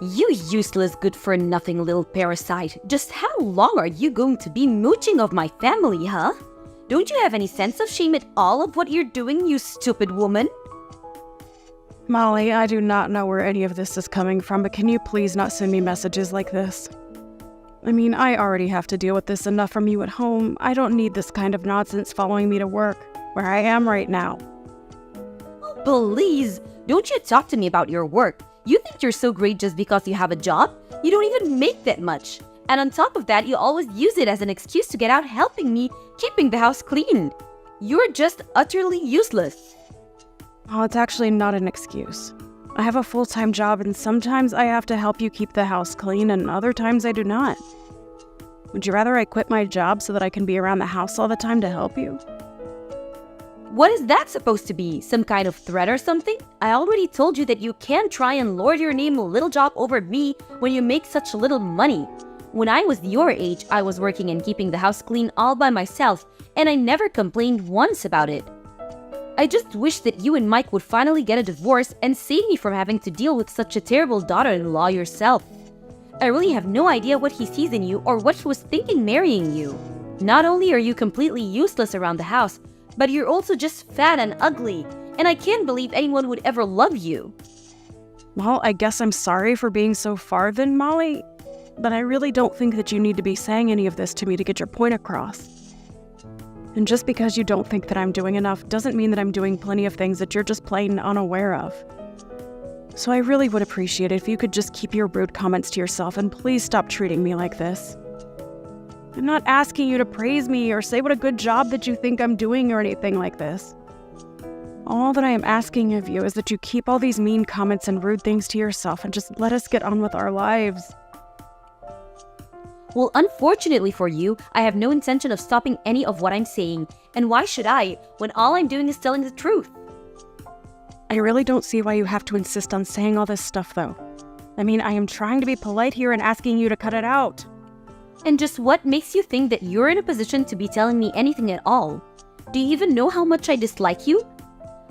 You useless good-for-nothing little parasite. Just how long are you going to be mooching of my family, huh? Don't you have any sense of shame at all of what you're doing, you stupid woman? Molly, I do not know where any of this is coming from, but can you please not send me messages like this? I mean, I already have to deal with this enough from you at home. I don't need this kind of nonsense following me to work, where I am right now. Oh, please, don't you talk to me about your work. You think you're so great just because you have a job? You don't even make that much. And on top of that, you always use it as an excuse to get out helping me, keeping the house clean. You're just utterly useless. Oh, it's actually not an excuse. I have a full-time job and sometimes I have to help you keep the house clean and other times I do not. Would you rather I quit my job so that I can be around the house all the time to help you? What is that supposed to be? Some kind of threat or something? I already told you that you can't try and lord your name little job over me when you make such little money. When I was your age, I was working and keeping the house clean all by myself, and I never complained once about it. I just wish that you and Mike would finally get a divorce and save me from having to deal with such a terrible daughter-in-law yourself. I really have no idea what he sees in you or what he was thinking marrying you. Not only are you completely useless around the house, but you're also just fat and ugly, and I can't believe anyone would ever love you. Well, I guess I'm sorry for being so far then, Molly, but I really don't think that you need to be saying any of this to me to get your point across. And just because you don't think that I'm doing enough doesn't mean that I'm doing plenty of things that you're just plain unaware of. So I really would appreciate it if you could just keep your rude comments to yourself and please stop treating me like this. I'm not asking you to praise me or say what a good job that you think I'm doing or anything like this. All that I am asking of you is that you keep all these mean comments and rude things to yourself and just let us get on with our lives. Well, unfortunately for you, I have no intention of stopping any of what I'm saying. And why should I, when all I'm doing is telling the truth? I really don't see why you have to insist on saying all this stuff, though. I mean, I am trying to be polite here and asking you to cut it out. And just what makes you think that you're in a position to be telling me anything at all? Do you even know how much I dislike you?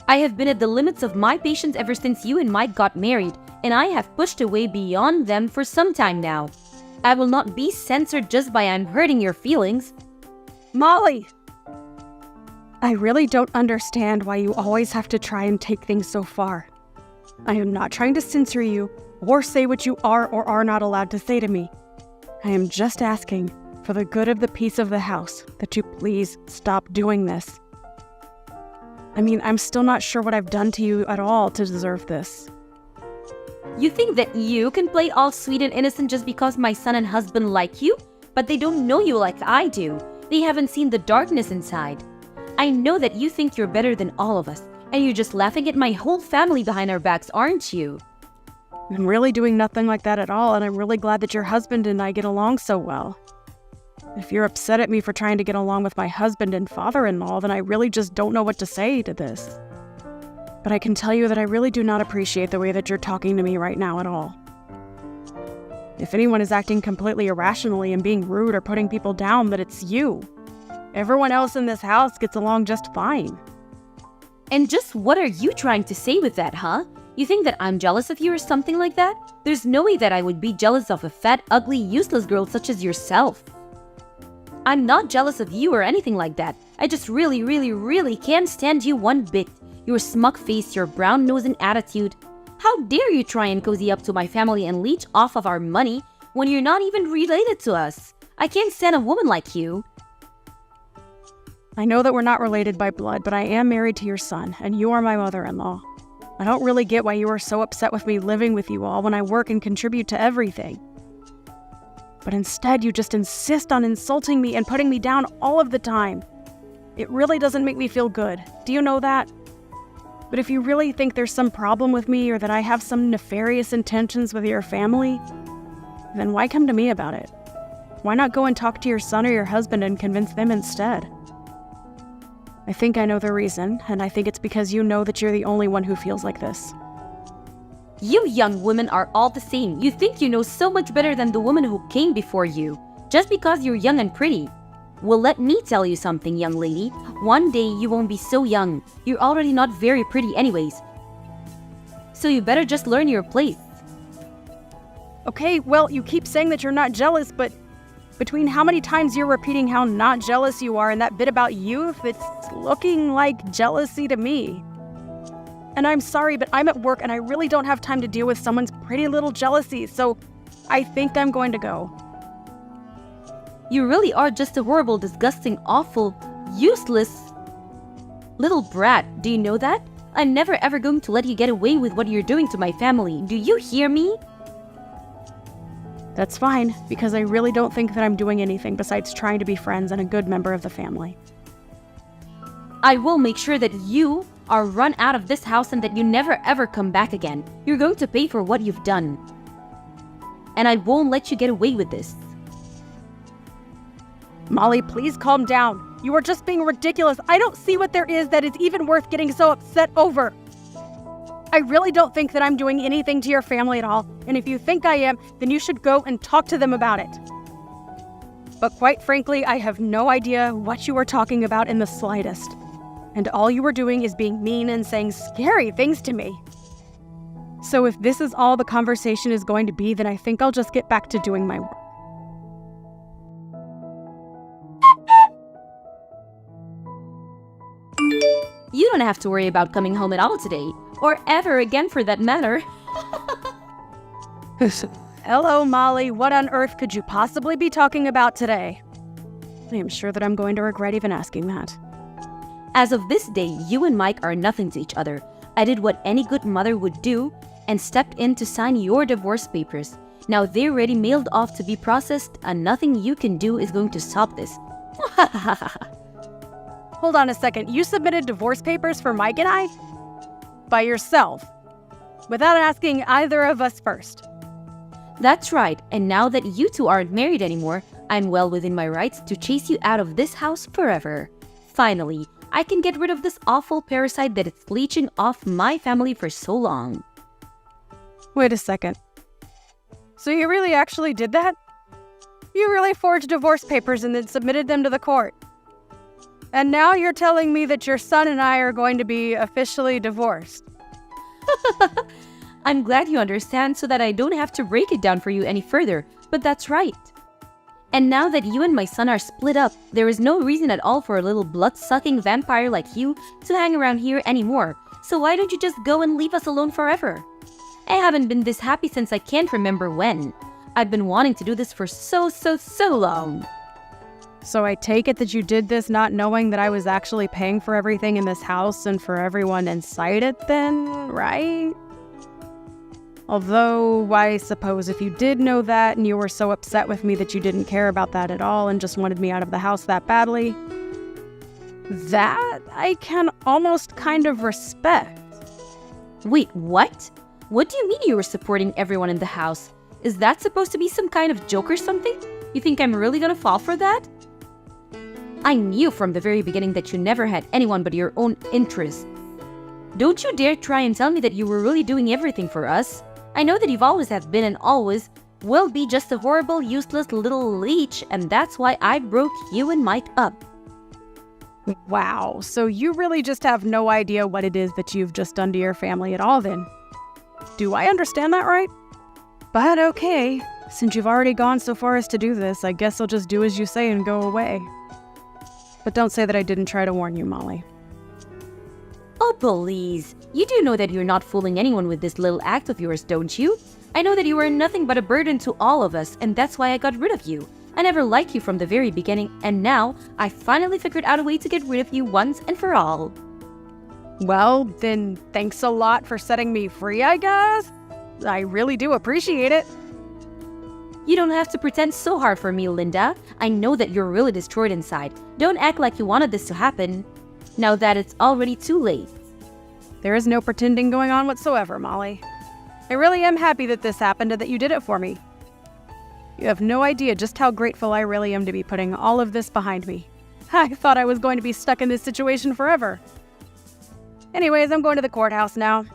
I have been at the limits of my patience ever since you and Mike got married, and I have pushed away beyond them for some time now. I will not be censored just by I'm hurting your feelings. Molly! I really don't understand why you always have to try and take things so far. I am not trying to censor you or say what you are or are not allowed to say to me. I am just asking, for the good of the peace of the house, that you please stop doing this. I mean, I'm still not sure what I've done to you at all to deserve this. You think that you can play all sweet and innocent just because my son and husband like you? But they don't know you like I do. They haven't seen the darkness inside. I know that you think you're better than all of us, and you're just laughing at my whole family behind our backs, aren't you? I'm really doing nothing like that at all, and I'm really glad that your husband and I get along so well. If you're upset at me for trying to get along with my husband and father-in-law, then I really just don't know what to say to this. But I can tell you that I really do not appreciate the way that you're talking to me right now at all. If anyone is acting completely irrationally and being rude or putting people down, then it's you. Everyone else in this house gets along just fine. And just what are you trying to say with that, huh? You think that I'm jealous of you or something like that? There's no way that I would be jealous of a fat, ugly, useless girl such as yourself. I'm not jealous of you or anything like that. I just really can't stand you one bit. Your smug face, your brown nose and attitude. How dare you try and cozy up to my family and leech off of our money when you're not even related to us? I can't stand a woman like you. I know that we're not related by blood, but I am married to your son, and you are my mother-in-law. I don't really get why you are so upset with me living with you all when I work and contribute to everything. But instead, you just insist on insulting me and putting me down all of the time. It really doesn't make me feel good. Do you know that? But if you really think there's some problem with me or that I have some nefarious intentions with your family, then why come to me about it? Why not go and talk to your son or your husband and convince them instead? I think I know the reason, and I think it's because you know that you're the only one who feels like this. You young women are all the same. You think you know so much better than the woman who came before you, just because you're young and pretty. Well, let me tell you something, young lady. One day you won't be so young. You're already not very pretty anyways. So you better just learn your place. Okay, well, you keep saying that you're not jealous, but between how many times you're repeating how not jealous you are and that bit about youth, it's looking like jealousy to me. And I'm sorry, but I'm at work and I really don't have time to deal with someone's pretty little jealousy, so I think I'm going to go. You really are just a horrible, disgusting, awful, useless little brat. Do you know that? I'm never ever going to let you get away with what you're doing to my family. Do you hear me? That's fine, because I really don't think that I'm doing anything besides trying to be friends and a good member of the family. I will make sure that you are run out of this house and that you never ever come back again. You're going to pay for what you've done. And I won't let you get away with this. Molly, please calm down. You are just being ridiculous. I don't see what there is that is even worth getting so upset over. I really don't think that I'm doing anything to your family at all, and if you think I am, then you should go and talk to them about it. But quite frankly, I have no idea what you are talking about in the slightest. And all you are doing is being mean and saying scary things to me. So if this is all the conversation is going to be, then I think I'll just get back to doing my work. You don't have to worry about coming home at all today, or ever again for that matter. Hello, Molly. What on earth could you possibly be talking about today? I am sure that I'm going to regret even asking that. As of this day, you and Mike are nothing to each other. I did what any good mother would do and stepped in to sign your divorce papers. Now they're already mailed off to be processed, and nothing you can do is going to stop this. Hold on a second. You submitted divorce papers for Mike and I? By yourself? Without asking either of us first? That's right, and now that you two aren't married anymore, I'm well within my rights to chase you out of this house forever. Finally, I can get rid of this awful parasite that is leeching off my family for so long. Wait a second. So you really actually did that? You really forged divorce papers and then submitted them to the court? And now you're telling me that your son and I are going to be officially divorced? I'm glad you understand so that I don't have to break it down for you any further, but that's right. And now that you and my son are split up, there is no reason at all for a little blood-sucking vampire like you to hang around here anymore. So why don't you just go and leave us alone forever? I haven't been this happy since I can't remember when. I've been wanting to do this for so long. So I take it that you did this not knowing that I was actually paying for everything in this house and for everyone inside it then, right? Although, I suppose if you did know that and you were so upset with me that you didn't care about that at all and just wanted me out of the house that badly, that I can almost kind of respect. Wait, what? What do you mean you were supporting everyone in the house? Is that supposed to be some kind of joke or something? You think I'm really gonna fall for that? I knew from the very beginning that you never had anyone but your own interests. Don't you dare try and tell me that you were really doing everything for us. I know that you've always have been and always will be just a horrible, useless little leech, and that's why I broke you and Mike up. Wow, so you really just have no idea what it is that you've just done to your family at all then? Do I understand that right? But okay, since you've already gone so far as to do this, I guess I'll just do as you say and go away. But don't say that I didn't try to warn you, Molly. Oh, please. You do know that you're not fooling anyone with this little act of yours, don't you? I know that you were nothing but a burden to all of us, and that's why I got rid of you. I never liked you from the very beginning, and now I finally figured out a way to get rid of you once and for all. Well, then thanks a lot for setting me free, I guess. I really do appreciate it. You don't have to pretend so hard for me, Linda. I know that you're really destroyed inside. Don't act like you wanted this to happen, now that it's already too late. There is no pretending going on whatsoever, Molly. I really am happy that this happened and that you did it for me. You have no idea just how grateful I really am to be putting all of this behind me. I thought I was going to be stuck in this situation forever. Anyways, I'm going to the courthouse now.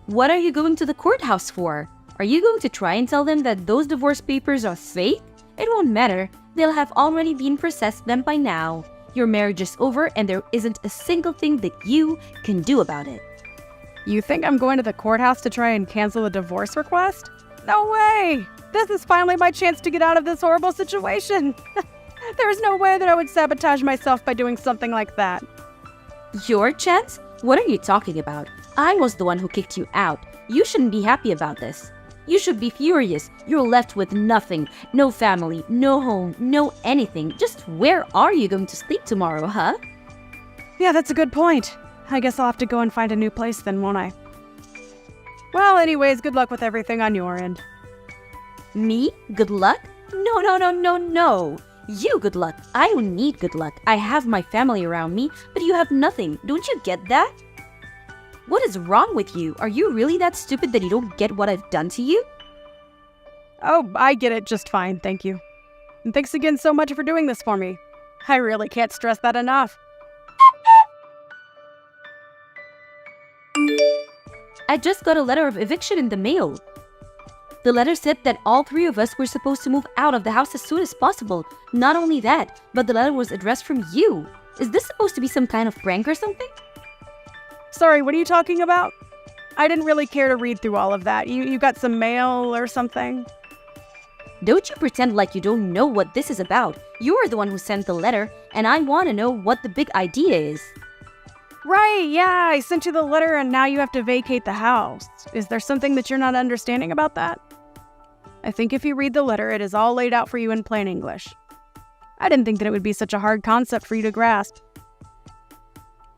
What are you going to the courthouse for? Are you going to try and tell them that those divorce papers are fake? It won't matter. They'll have already been processed them by now. Your marriage is over and there isn't a single thing that you can do about it. You think I'm going to the courthouse to try and cancel a divorce request? No way! This is finally my chance to get out of this horrible situation. There's no way that I would sabotage myself by doing something like that. Your chance? What are you talking about? I was the one who kicked you out. You shouldn't be happy about this. You should be furious. You're left with nothing. No family, no home, no anything. Just where are you going to sleep tomorrow, huh? Yeah, that's a good point. I guess I'll have to go and find a new place then, won't I? Well, anyways, good luck with everything on your end. Me? Good luck? No. You good luck. I don't need good luck. I have my family around me, but you have nothing. Don't you get that? What is wrong with you? Are you really that stupid that you don't get what I've done to you? Oh, I get it just fine, thank you. And thanks again so much for doing this for me. I really can't stress that enough. I just got a letter of eviction in the mail. The letter said that all three of us were supposed to move out of the house as soon as possible. Not only that, but the letter was addressed from you. Is this supposed to be some kind of prank or something? Sorry, what are you talking about? I didn't really care to read through all of that. You got some mail or something? Don't you pretend like you don't know what this is about. You're the one who sent the letter, and I want to know what the big idea is. Right, yeah, I sent you the letter and now you have to vacate the house. Is there something that you're not understanding about that? I think if you read the letter, it is all laid out for you in plain English. I didn't think that it would be such a hard concept for you to grasp.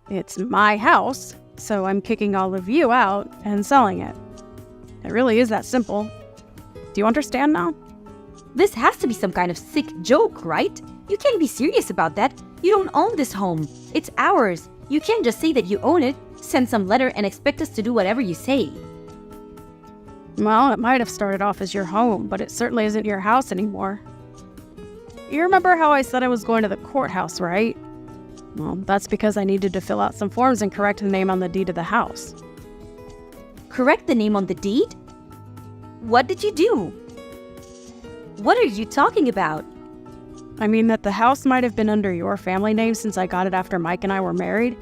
It's my house, so I'm kicking all of you out and selling it. It really is that simple. Do you understand now? This has to be some kind of sick joke, right? You can't be serious about that. You don't own this home. It's ours. You can't just say that you own it, send some letter, and expect us to do whatever you say. Well, it might have started off as your home, but it certainly isn't your house anymore. You remember how I said I was going to the courthouse, right? Well, that's because I needed to fill out some forms and correct the name on the deed of the house. Correct the name on the deed? What did you do? What are you talking about? I mean that the house might have been under your family name since I got it after Mike and I were married.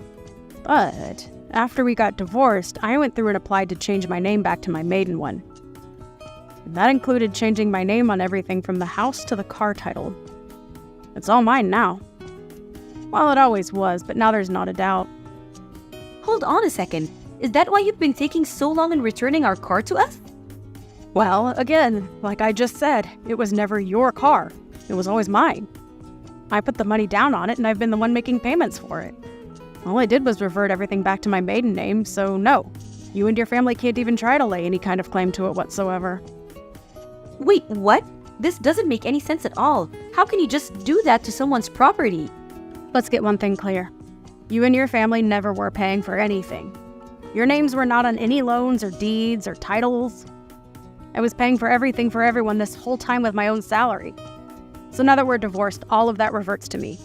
But after we got divorced, I went through and applied to change my name back to my maiden one. And that included changing my name on everything from the house to the car title. It's all mine now. Well, it always was, but now there's not a doubt. Hold on a second. Is that why you've been taking so long in returning our car to us? Well, again, like I just said, it was never your car. It was always mine. I put the money down on it and I've been the one making payments for it. All I did was revert everything back to my maiden name, so no. You and your family can't even try to lay any kind of claim to it whatsoever. Wait, what? This doesn't make any sense at all. How can you just do that to someone's property? Let's get one thing clear. You and your family never were paying for anything. Your names were not on any loans or deeds or titles. I was paying for everything for everyone this whole time with my own salary. So now that we're divorced, all of that reverts to me.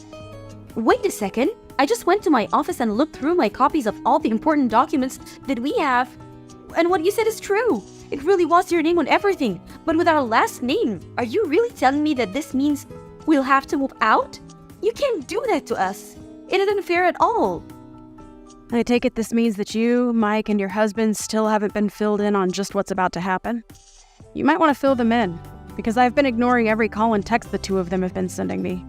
Wait a second. I just went to my office and looked through my copies of all the important documents that we have. And what you said is true. It really was your name on everything, but with our last name. Are you really telling me that this means we'll have to move out? You can't do that to us. It isn't fair at all. I take it this means that you, Mike, and your husband still haven't been filled in on just what's about to happen? You might want to fill them in, because I've been ignoring every call and text the two of them have been sending me.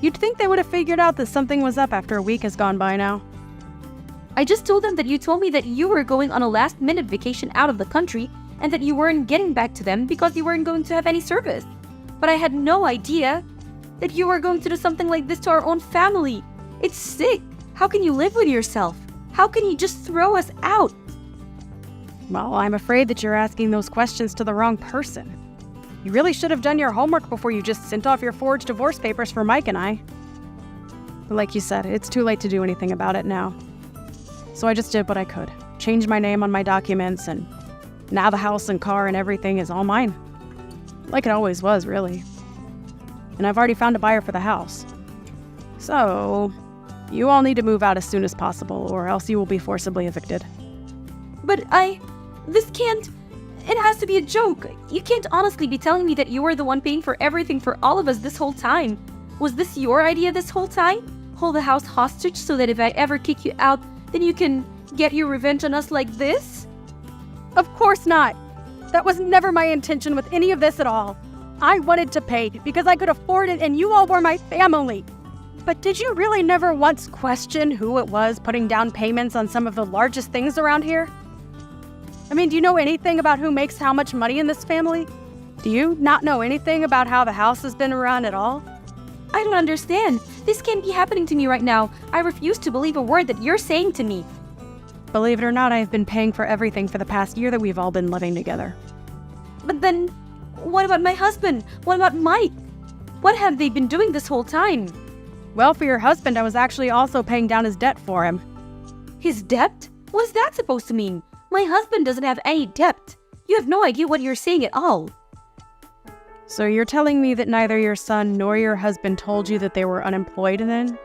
You'd think they would have figured out that something was up after a week has gone by now. I just told them that you told me that you were going on a last-minute vacation out of the country and that you weren't getting back to them because you weren't going to have any service. But I had no idea that you were going to do something like this to our own family. It's sick. How can you live with yourself? How can you just throw us out? Well, I'm afraid that you're asking those questions to the wrong person. You really should have done your homework before you just sent off your forged divorce papers for Mike and I. But like you said, it's too late to do anything about it now. So I just did what I could. Changed my name on my documents, and now the house and car and everything is all mine. Like it always was, really. And I've already found a buyer for the house. So, you all need to move out as soon as possible, or else you will be forcibly evicted. But this can't... It has to be a joke. You can't honestly be telling me that you were the one paying for everything for all of us this whole time. Was this your idea this whole time? Hold the house hostage so that if I ever kick you out, then you can get your revenge on us like this? Of course not! That was never my intention with any of this at all. I wanted to pay because I could afford it and you all were my family. But did you really never once question who it was putting down payments on some of the largest things around here? I mean, do you know anything about who makes how much money in this family? Do you not know anything about how the house has been run at all? I don't understand. This can't be happening to me right now. I refuse to believe a word that you're saying to me. Believe it or not, I have been paying for everything for the past year that we've all been living together. But then, what about my husband? What about Mike? What have they been doing this whole time? Well, for your husband, I was actually also paying down his debt for him. His debt? What is that supposed to mean? My husband doesn't have any debt. You have no idea what you're saying at all. So you're telling me that neither your son nor your husband told you that they were unemployed then?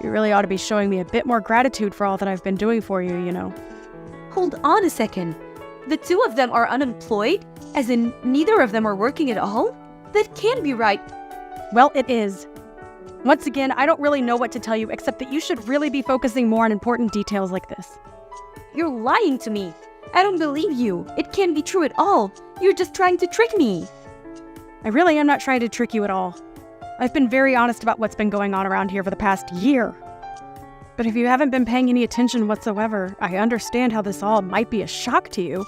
You really ought to be showing me a bit more gratitude for all that I've been doing for you, you know. Hold on a second. The two of them are unemployed? As in, neither of them are working at all? That can't be right. Well, it is. Once again, I don't really know what to tell you except that you should really be focusing more on important details like this. You're lying to me. I don't believe you. It can't be true at all. You're just trying to trick me. I really am not trying to trick you at all. I've been very honest about what's been going on around here for the past year. But if you haven't been paying any attention whatsoever, I understand how this all might be a shock to you.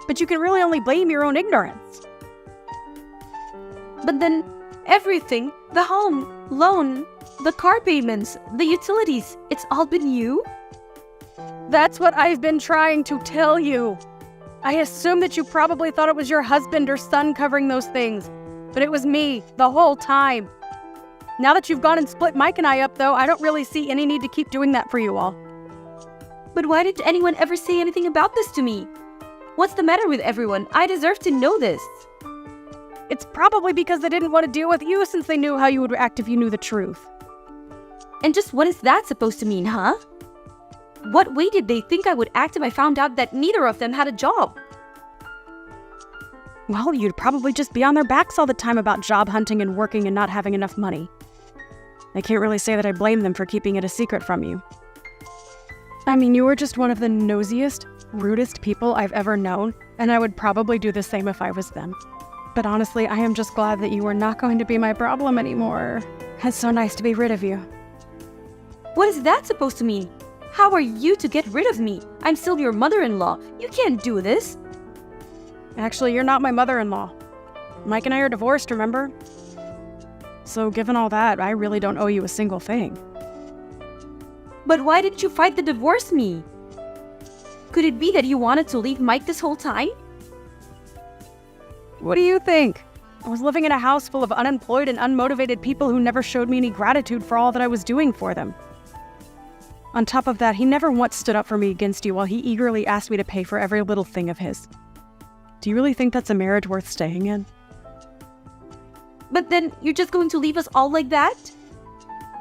But you can really only blame your own ignorance. But then, everything, the home, loan, the car payments, the utilities, it's all been you? That's what I've been trying to tell you. I assume that you probably thought it was your husband or son covering those things, but it was me the whole time. Now that you've gone and split Mike and I up, though, I don't really see any need to keep doing that for you all. But why didn't anyone ever say anything about this to me? What's the matter with everyone? I deserve to know this. It's probably because they didn't want to deal with you since they knew how you would react if you knew the truth. And just what is that supposed to mean, huh? What way did they think I would act if I found out that neither of them had a job? Well, you'd probably just be on their backs all the time about job hunting and working and not having enough money. I can't really say that I blame them for keeping it a secret from you. I mean, you were just one of the nosiest, rudest people I've ever known, and I would probably do the same if I was them. But honestly, I am just glad that you were not going to be my problem anymore. It's so nice to be rid of you. What is that supposed to mean? How are you to get rid of me? I'm still your mother-in-law. You can't do this. Actually, you're not my mother-in-law. Mike and I are divorced, remember? So given all that, I really don't owe you a single thing. But why didn't you fight to divorce me? Could it be that you wanted to leave Mike this whole time? What do you think? I was living in a house full of unemployed and unmotivated people who never showed me any gratitude for all that I was doing for them. On top of that, he never once stood up for me against you while he eagerly asked me to pay for every little thing of his. Do you really think that's a marriage worth staying in? But then you're just going to leave us all like that?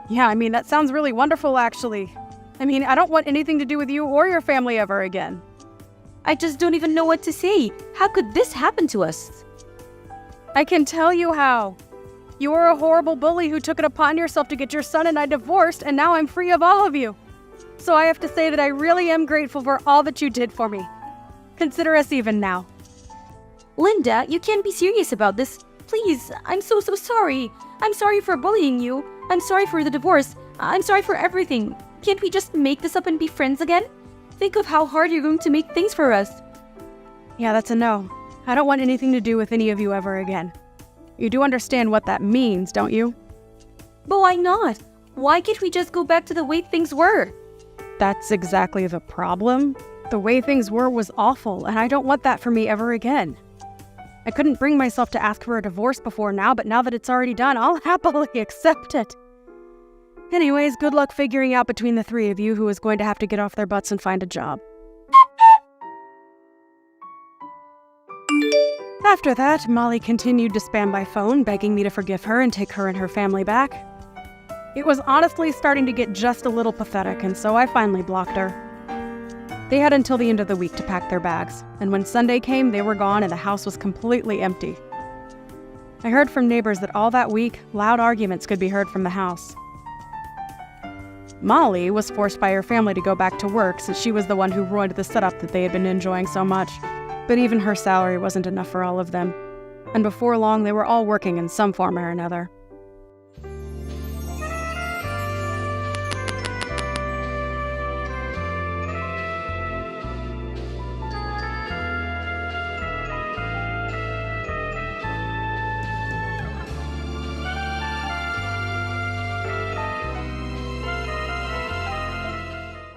Yeah, I mean, that sounds really wonderful, actually. I mean, I don't want anything to do with you or your family ever again. I just don't even know what to say. How could this happen to us? I can tell you how. You were a horrible bully who took it upon yourself to get your son and I divorced, and now I'm free of all of you. So I have to say that I really am grateful for all that you did for me. Consider us even now. Linda, you can't be serious about this. Please, I'm so sorry. I'm sorry for bullying you. I'm sorry for the divorce. I'm sorry for everything. Can't we just make this up and be friends again? Think of how hard you're going to make things for us. Yeah, that's a no. I don't want anything to do with any of you ever again. You do understand what that means, don't you? But why not? Why can't we just go back to the way things were? That's exactly the problem. The way things were was awful, and I don't want that for me ever again. I couldn't bring myself to ask for a divorce before now, but now that it's already done, I'll happily accept it. Anyways, good luck figuring out between the three of you who is going to have to get off their butts and find a job. After that, Molly continued to spam by phone, begging me to forgive her and take her and her family back. It was honestly starting to get just a little pathetic, and so I finally blocked her. They had until the end of the week to pack their bags, and when Sunday came, they were gone and the house was completely empty. I heard from neighbors that all that week, loud arguments could be heard from the house. Molly was forced by her family to go back to work since she was the one who ruined the setup that they had been enjoying so much. But even her salary wasn't enough for all of them, and before long they were all working in some form or another.